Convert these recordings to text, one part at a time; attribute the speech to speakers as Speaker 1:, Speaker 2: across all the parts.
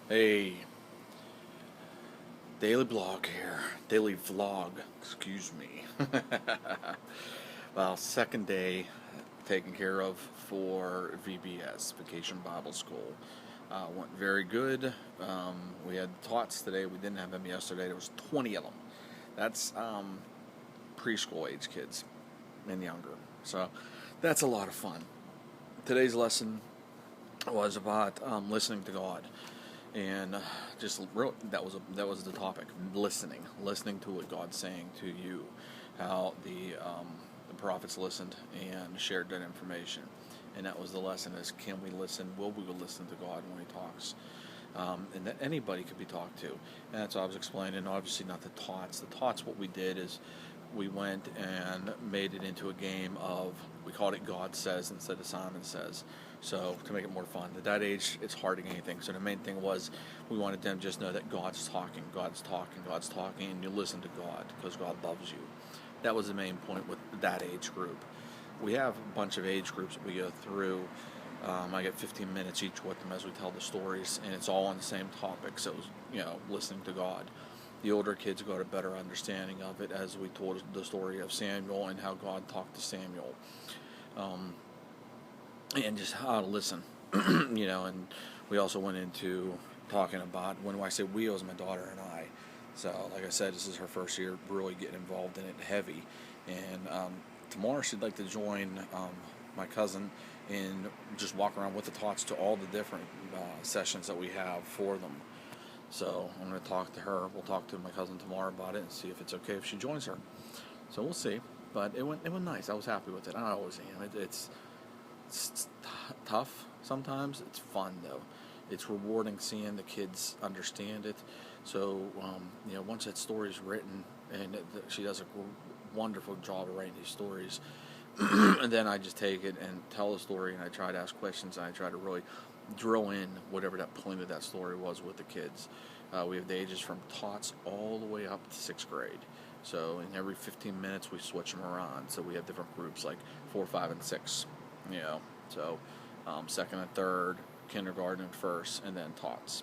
Speaker 1: Hey, daily blog here. Daily vlog, excuse me. Well, second day taken care of for VBS, Vacation Bible School. Went very good. We had tots today. We didn't have them yesterday. There was 20 of them. That's preschool age kids and younger. So that's a lot of fun. Today's lesson was about listening to God, and that was the topic: listening to what God's saying to you, how the prophets listened and shared that information, and that was the lesson: is can we listen? Will we listen to God when He talks? And that anybody could be talked to, and that's what I was explaining. Obviously, not the tots. The tots. What we did is we went and made it into a game of, we called it God Says instead of Simon Says. So to make it more fun, at that age it's hard to get anything. So the main thing was we wanted them to just know that God's talking, and you listen to God because God loves you. That was the main point with that age group. We have a bunch of age groups that we go through. I get 15 minutes each with them as we tell the stories, and it's all on the same topic. So it was, listening to God. The older kids got a better understanding of it as we told the story of Samuel and how God talked to Samuel, and just how to listen. And we also went into talking about, when I say we, it was my daughter and I. So, like I said, this is her first year really getting involved in it heavy. And tomorrow she'd like to join my cousin and just walk around with the tots to all the different sessions that we have for them. So I'm going to talk to her. We'll talk to my cousin tomorrow about it and see if it's okay if she joins her. So we'll see. But it went nice. I was happy with it. I always am. It's tough sometimes. It's fun though. It's rewarding seeing the kids understand it. So once that story's written, and she does a wonderful job of writing these stories, and then I just take it and tell the story, and I try to ask questions, and I try to really drill in whatever that point of that story was with the kids. We have the ages from tots all the way up to 6th grade. So in every 15 minutes we switch them around. So we have different groups like 4, 5, and 6. So second and third, kindergarten and first, and then tots.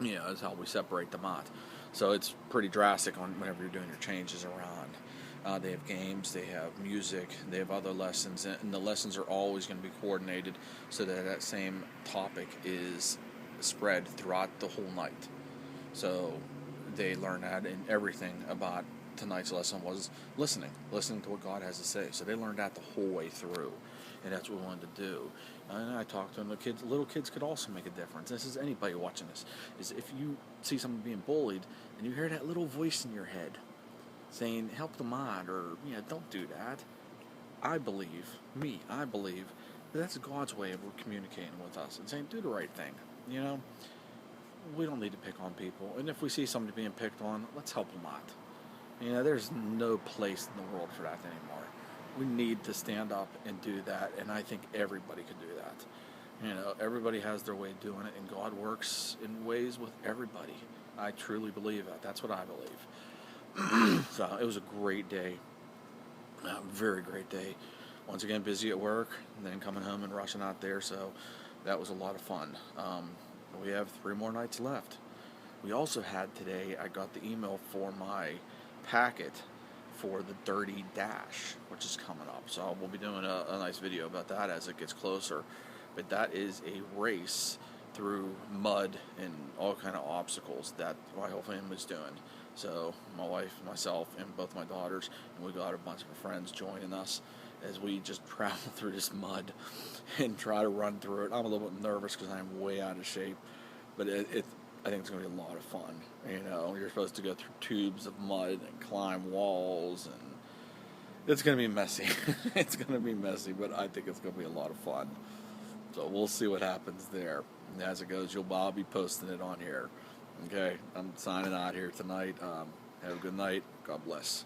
Speaker 1: Is how we separate them out. So it's pretty drastic on whenever you're doing your changes around. They have games, they have music, they have other lessons, and the lessons are always going to be coordinated so that same topic is spread throughout the whole night. So they learn that, and everything about tonight's lesson was listening to what God has to say. So they learned that the whole way through, and that's what we wanted to do. And I talked to them. Little kids could also make a difference. This is anybody watching this. Is if you see someone being bullied and you hear that little voice in your head saying, help them out, or don't do that. I believe that that's God's way of communicating with us and saying, do the right thing. We don't need to pick on people, and if we see somebody being picked on, let's help them out. There's no place in the world for that anymore. We need to stand up and do that, and I think everybody could do that. Everybody has their way of doing it, and God works in ways with everybody. I truly believe that. That's what I believe. So it was a great day, a very great day. Once again, busy at work, and then coming home and rushing out there, so that was a lot of fun. We have 3 more nights left. We also had today, I got the email for my packet for the Dirty Dash, which is coming up. So we'll be doing a nice video about that as it gets closer. But that is a race through mud and all kind of obstacles that my whole family's doing. So my wife, myself, and both my daughters, and we got a bunch of friends joining us as we just travel through this mud and try to run through it. I'm a little bit nervous because I'm way out of shape, but I think it's going to be a lot of fun. You're supposed to go through tubes of mud and climb walls, and it's going to be messy. It's going to be messy, but I think it's going to be a lot of fun. So we'll see what happens there. And as it goes, I'll be posting it on here. Okay, I'm signing out here tonight. Have a good night. God bless.